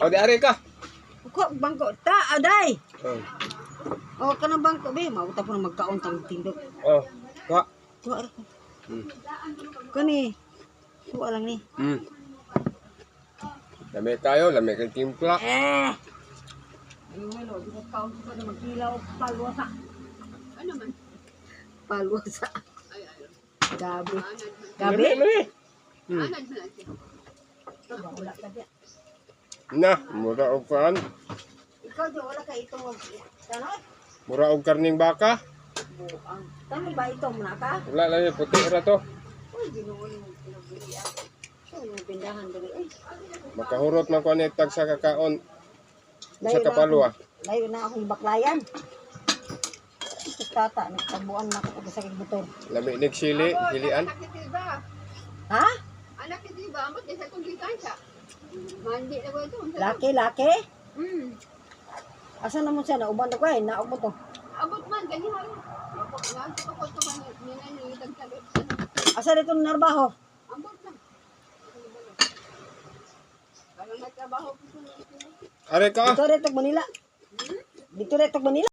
O, di ari ka. Ko bangko ta aday. Oh. O kanang bangko be mauta po na magkaon tang tindog. Oh. Ka. Tuwa ra ko. Kani. Tuwa lang ni. Lami tayo, lami kay timpla. Ano melo, di ko kaon ko na magkilaw palwasa. Ano man? Palwasa. Gabi. Gabi? Lami. Wala ka diya. Na, mura og kuan. Ikaw di wala ka itong tanod? Mura og karning baka. Buang. Tama ba ito muna ka? Wala lang yung puti ra to. Uy, ginuon yung pinagbili ako. So, yung pindahan dali. Ay, Makahurot man ko ni tag sa kakaon. layo Sa na kapalwa. layo na akong baklayan. Ito tata, nagtabuan na ako sa motor. Lami nig sili, hilian. Ha? Anak ni Diba, amat sa itong gigansya. Mandi na ko ito. Laki, laki? Asa naman siya? Nauban ako eh. Naog mo to. Abot man, ganyan. Nasa ko ito man, ninanitag salit. Asa dito narbaho? Abot lang. Parang nagtrabaho ko sa Ari ka. Dito rin Manila. Dito rin Manila.